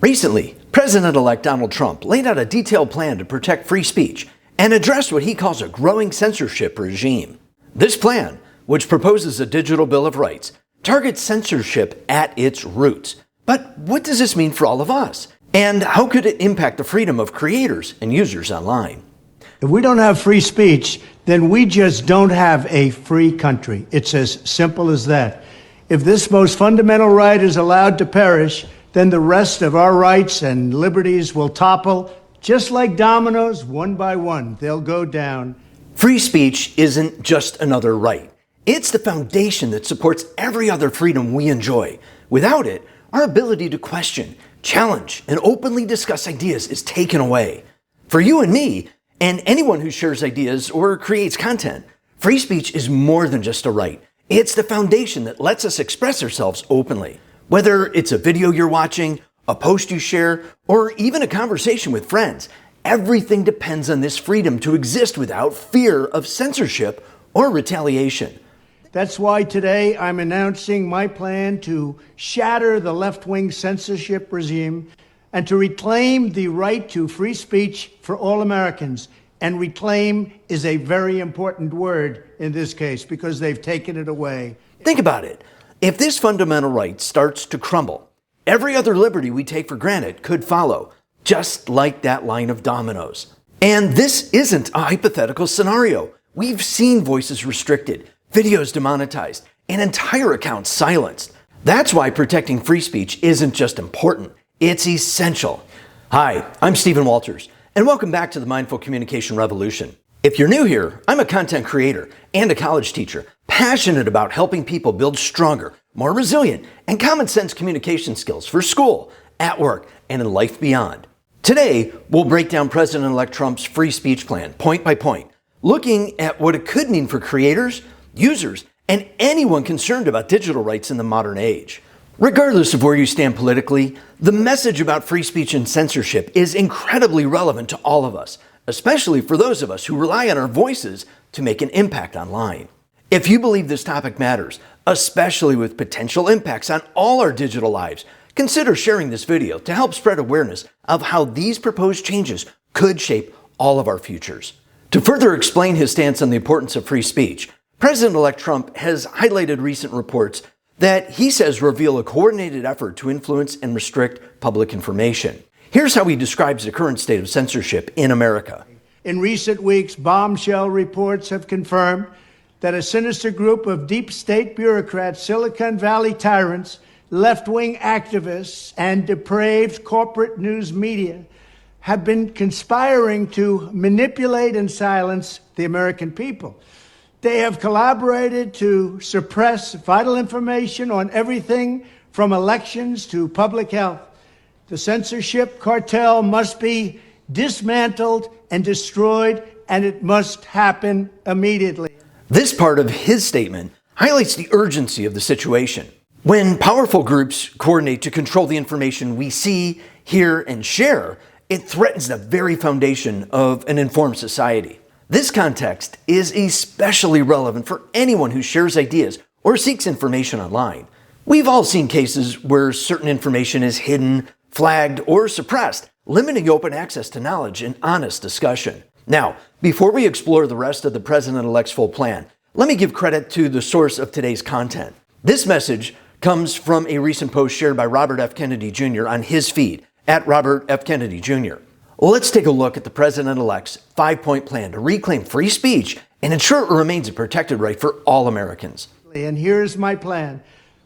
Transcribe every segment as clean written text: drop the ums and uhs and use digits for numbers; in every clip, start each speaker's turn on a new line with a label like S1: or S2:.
S1: Recently, President-elect Donald Trump laid out a detailed plan to protect free speech and address what he calls a growing censorship regime. This plan, which proposes a digital Bill of Rights, targets censorship at its roots. But what does this mean for all of us? And how could it impact the freedom of creators and users online?
S2: If we don't have free speech, then we just don't have a free country. It's as simple as that. If this most fundamental right is allowed to perish, then the rest of our rights and liberties will topple, just like dominoes, one by one. They'll go down.
S1: Free speech isn't just another right. It's the foundation that supports every other freedom we enjoy. Without it, our ability to question, challenge, and openly discuss ideas is taken away. For you and me, and anyone who shares ideas or creates content, free speech is more than just a right. It's the foundation that lets us express ourselves openly. Whether it's a video you're watching, a post you share, or even a conversation with friends, everything depends on this freedom to exist without fear of censorship or retaliation.
S2: That's why today I'm announcing my plan to shatter the left-wing censorship regime and to reclaim the right to free speech for all Americans. And reclaim is a very important word in this case because they've taken it away.
S1: Think about it. If this fundamental right starts to crumble, every other liberty we take for granted could follow, just like that line of dominoes. And this isn't a hypothetical scenario. We've seen voices restricted, videos demonetized, and entire accounts silenced. That's why protecting free speech isn't just important, it's essential. Hi, I'm Stephen Walters, and welcome back to the Mindful Communication Revolution. If you're new here, I'm a content creator and a college teacher, passionate about helping people build stronger, more resilient, and common sense communication skills for school, at work, and in life beyond. Today, we'll break down President-elect Trump's free speech plan point by point, looking at what it could mean for creators, users, and anyone concerned about digital rights in the modern age. Regardless of where you stand politically, the message about free speech and censorship is incredibly relevant to all of us, especially for those of us who rely on our voices to make an impact online. If you believe this topic matters, especially with potential impacts on all our digital lives, consider sharing this video to help spread awareness of how these proposed changes could shape all of our futures. To further explain his stance on the importance of free speech, President-elect Trump has highlighted recent reports that he says reveal a coordinated effort to influence and restrict public information. Here's how he describes the current state of censorship in America.
S2: In recent weeks, bombshell reports have confirmed that a sinister group of deep state bureaucrats, Silicon Valley tyrants, left-wing activists, and depraved corporate news media have been conspiring to manipulate and silence the American people. They have collaborated to suppress vital information on everything from elections to public health. The censorship cartel must be dismantled and destroyed, and it must happen immediately.
S1: This part of his statement highlights the urgency of the situation. When powerful groups coordinate to control the information we see, hear, and share, it threatens the very foundation of an informed society. This context is especially relevant for anyone who shares ideas or seeks information online. We've all seen cases where certain information is hidden, flagged, or suppressed, limiting open access to knowledge and honest discussion. Now, before we explore the rest of the President-elect's full plan, let me give credit to the source of today's content. This message comes from a recent post shared by Robert F. Kennedy Jr. on his feed, at Robert F. Kennedy Jr. Let's take a look at the President-elect's 5-point plan to reclaim free speech and ensure it remains a protected right for all Americans.
S2: And here's my plan.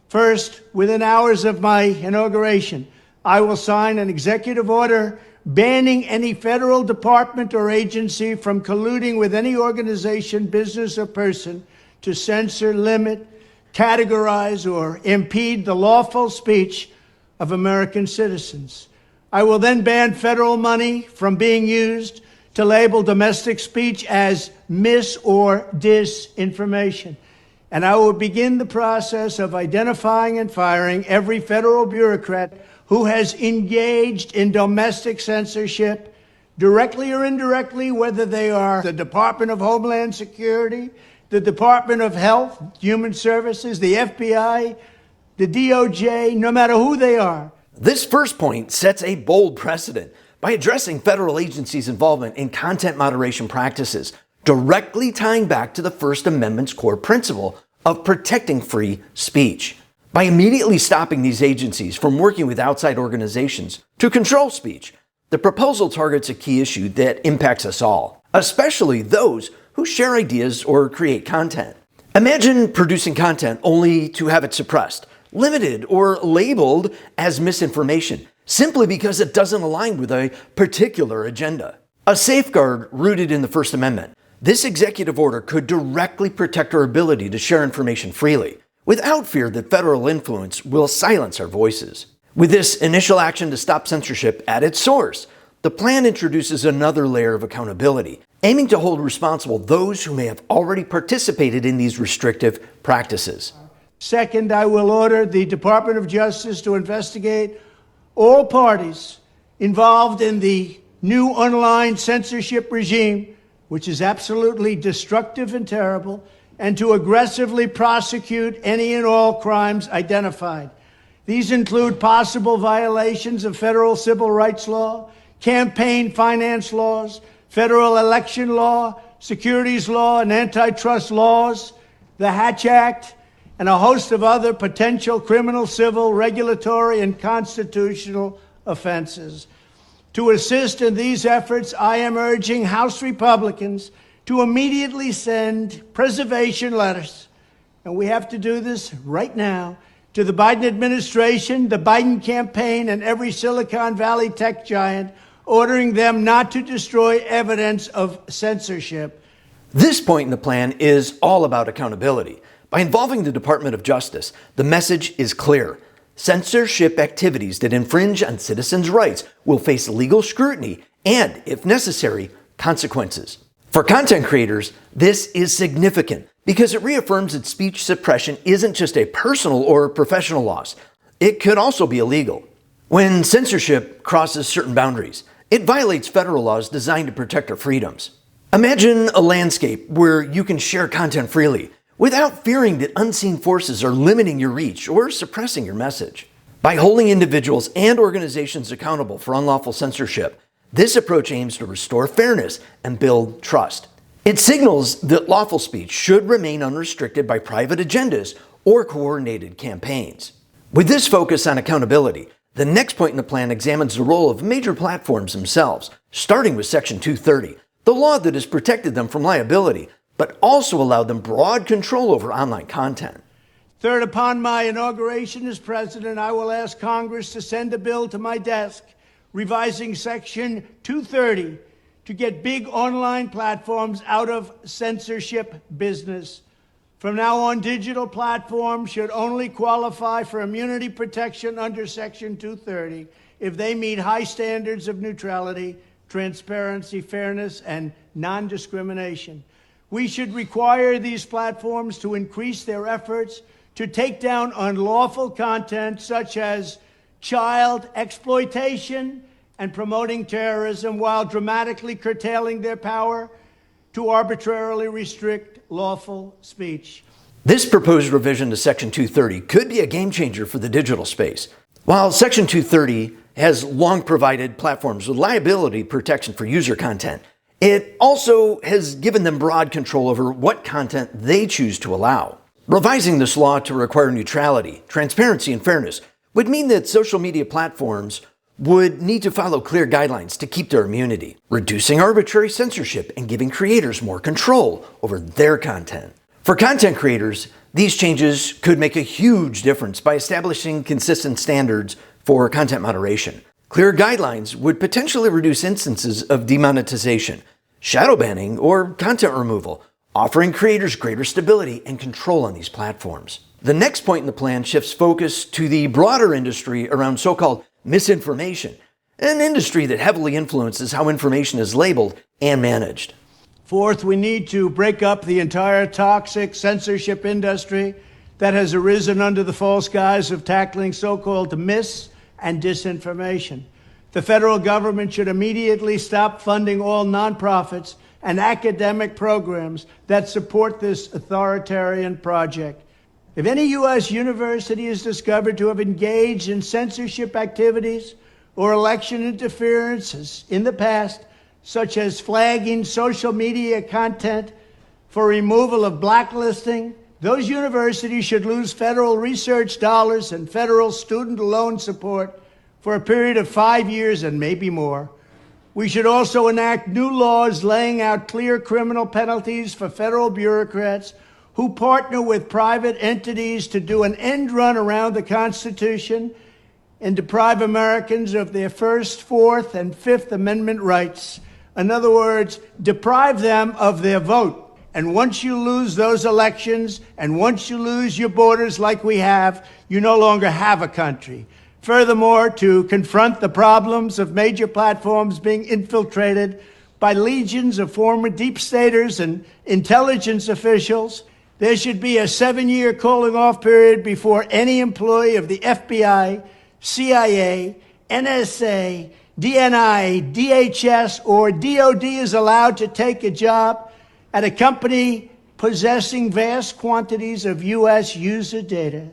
S2: First, within hours of my inauguration, I will sign an executive order banning any federal department or agency from colluding with any organization, business, or person to censor, limit, categorize, or impede the lawful speech of American citizens. I will then ban federal money from being used to label domestic speech as mis- or disinformation. And I will begin the process of identifying and firing every federal bureaucrat who has engaged in domestic censorship, directly or indirectly, whether they are the Department of Homeland Security, the Department of Health, Human Services, the FBI, the DOJ, no matter who they are.
S1: This first point sets a bold precedent by addressing federal agencies' involvement in content moderation practices, directly tying back to the First Amendment's core principle of protecting free speech. By immediately stopping these agencies from working with outside organizations to control speech, the proposal targets a key issue that impacts us all, especially those who share ideas or create content. Imagine producing content only to have it suppressed, limited, or labeled as misinformation, simply because it doesn't align with a particular agenda. A safeguard rooted in the First Amendment, this executive order could directly protect our ability to share information freely, without fear that federal influence will silence our voices. With this initial action to stop censorship at its source, the plan introduces another layer of accountability, aiming to hold responsible those who may have already participated in these restrictive practices.
S2: Second, I will order the Department of Justice to investigate all parties involved in the new online censorship regime, which is absolutely destructive and terrible, and to aggressively prosecute any and all crimes identified. These include possible violations of federal civil rights law, campaign finance laws, federal election law, securities law, and antitrust laws, the Hatch Act, and a host of other potential criminal, civil, regulatory, and constitutional offenses. To assist in these efforts, I am urging House Republicans to immediately send preservation letters, and we have to do this right now, to the Biden administration, the Biden campaign, and every Silicon Valley tech giant, ordering them not to destroy evidence of censorship.
S1: This point in the plan is all about accountability. By involving the Department of Justice, the message is clear. Censorship activities that infringe on citizens' rights will face legal scrutiny and, if necessary, consequences. For content creators, this is significant because it reaffirms that speech suppression isn't just a personal or professional loss. It could also be illegal. When censorship crosses certain boundaries, it violates federal laws designed to protect our freedoms. Imagine a landscape where you can share content freely without fearing that unseen forces are limiting your reach or suppressing your message. By holding individuals and organizations accountable for unlawful censorship, this approach aims to restore fairness and build trust. It signals that lawful speech should remain unrestricted by private agendas or coordinated campaigns. With this focus on accountability, the next point in the plan examines the role of major platforms themselves, starting with Section 230, the law that has protected them from liability, but also allowed them broad control over online content.
S2: Third, upon my inauguration as president, I will ask Congress to send a bill to my desk revising Section 230 to get big online platforms out of censorship business. From now on, digital platforms should only qualify for immunity protection under Section 230 if they meet high standards of neutrality, transparency, fairness, and non-discrimination. We should require these platforms to increase their efforts to take down unlawful content such as child exploitation and promoting terrorism, while dramatically curtailing their power to arbitrarily restrict lawful speech.
S1: This proposed revision to Section 230 could be a game changer for the digital space. While Section 230 has long provided platforms with liability protection for user content, it also has given them broad control over what content they choose to allow. Revising this law to require neutrality, transparency, and fairness would mean that social media platforms would need to follow clear guidelines to keep their immunity, reducing arbitrary censorship and giving creators more control over their content. For content creators, these changes could make a huge difference by establishing consistent standards for content moderation. Clear guidelines would potentially reduce instances of demonetization, shadow banning, or content removal, offering creators greater stability and control on these platforms. The next point in the plan shifts focus to the broader industry around so-called misinformation, an industry that heavily influences how information is labeled and managed.
S2: Fourth, we need to break up the entire toxic censorship industry that has arisen under the false guise of tackling so-called mis- and disinformation. The federal government should immediately stop funding all nonprofits and academic programs that support this authoritarian project. If any U.S. university is discovered to have engaged in censorship activities or election interferences in the past, such as flagging social media content for removal of blacklisting, those universities should lose federal research dollars and federal student loan support for a period of 5 years and maybe more. We should also enact new laws laying out clear criminal penalties for federal bureaucrats who partner with private entities to do an end run around the Constitution and deprive Americans of their First, Fourth, and Fifth Amendment rights. In other words, deprive them of their vote. And once you lose those elections, and once you lose your borders like we have, you no longer have a country. Furthermore, to confront the problems of major platforms being infiltrated by legions of former deep staters and intelligence officials, there should be a 7-year cooling off period before any employee of the FBI, CIA, NSA, DNI, DHS, or DOD is allowed to take a job at a company possessing vast quantities of U.S. user data.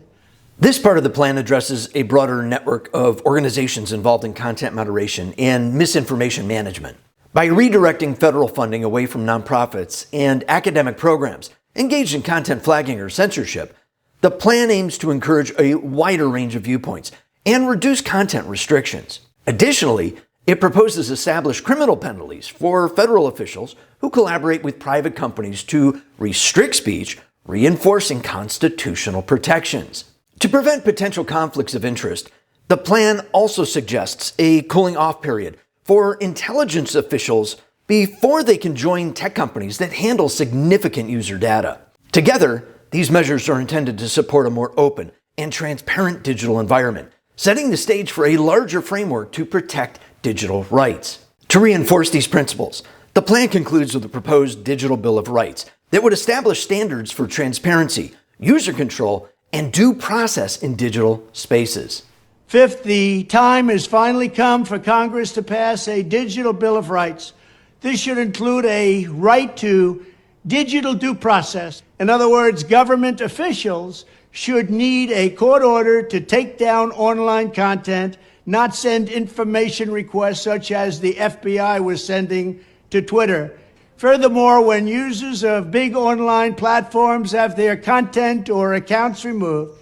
S1: This part of the plan addresses a broader network of organizations involved in content moderation and misinformation management. By redirecting federal funding away from nonprofits and academic programs engaged in content flagging or censorship, the plan aims to encourage a wider range of viewpoints and reduce content restrictions. Additionally, it proposes establish criminal penalties for federal officials who collaborate with private companies to restrict speech, reinforcing constitutional protections. To prevent potential conflicts of interest, the plan also suggests a cooling off period for intelligence officials before they can join tech companies that handle significant user data. Together, these measures are intended to support a more open and transparent digital environment, setting the stage for a larger framework to protect digital rights. To reinforce these principles, the plan concludes with a proposed digital Bill of Rights that would establish standards for transparency, user control, and due process in digital spaces.
S2: Fifth, the time has finally come for Congress to pass a digital Bill of Rights. This should include a right to digital due process. In other words, government officials should need a court order to take down online content, not send information requests such as the FBI was sending to Twitter. Furthermore, when users of big online platforms have their content or accounts removed,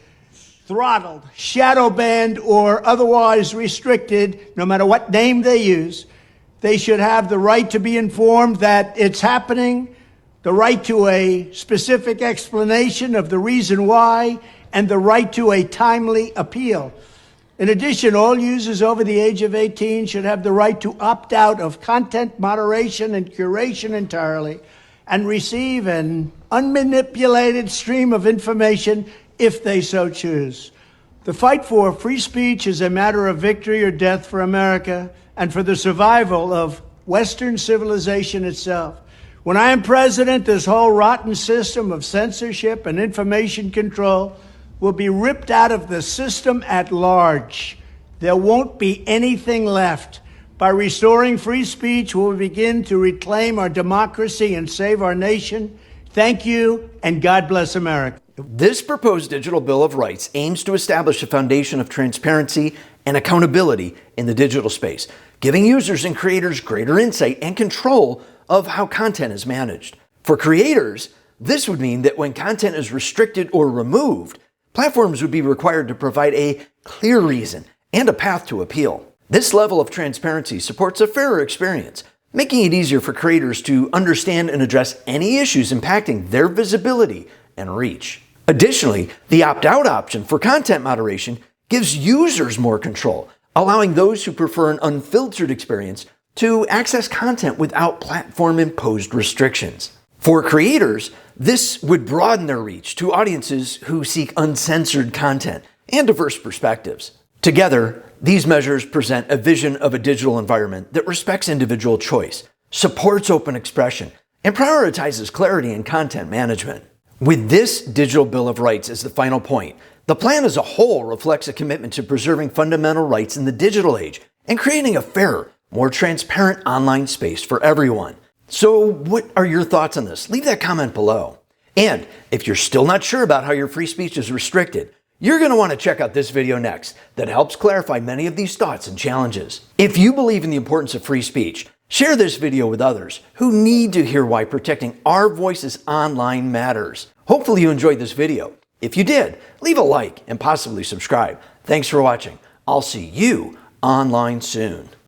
S2: throttled, shadow banned, or otherwise restricted, no matter what name they use, they should have the right to be informed that it's happening, the right to a specific explanation of the reason why, and the right to a timely appeal. In addition, all users over the age of 18 should have the right to opt out of content moderation and curation entirely and receive an unmanipulated stream of information if they so choose. The fight for free speech is a matter of victory or death for America and for the survival of Western civilization itself. When I am president, this whole rotten system of censorship and information control will be ripped out of the system at large. There won't be anything left. By restoring free speech, we'll begin to reclaim our democracy and save our nation. Thank you, and God bless America.
S1: This proposed digital Bill of Rights aims to establish a foundation of transparency and accountability in the digital space, giving users and creators greater insight and control of how content is managed. For creators, this would mean that when content is restricted or removed, platforms would be required to provide a clear reason and a path to appeal. This level of transparency supports a fairer experience, making it easier for creators to understand and address any issues impacting their visibility and reach. Additionally, the opt-out option for content moderation gives users more control, allowing those who prefer an unfiltered experience to access content without platform-imposed restrictions. For creators, this would broaden their reach to audiences who seek uncensored content and diverse perspectives. Together, these measures present a vision of a digital environment that respects individual choice, supports open expression, and prioritizes clarity in content management. With this digital Bill of Rights as the final point, the plan as a whole reflects a commitment to preserving fundamental rights in the digital age and creating a fairer, more transparent online space for everyone. So what are your thoughts on this? Leave that comment below. And if you're still not sure about how your free speech is restricted, you're going to want to check out this video next that helps clarify many of these thoughts and challenges. If you believe in the importance of free speech, share this video with others who need to hear why protecting our voices online matters. Hopefully you enjoyed this video. If you did, leave a like and possibly subscribe. Thanks for watching. I'll see you online soon.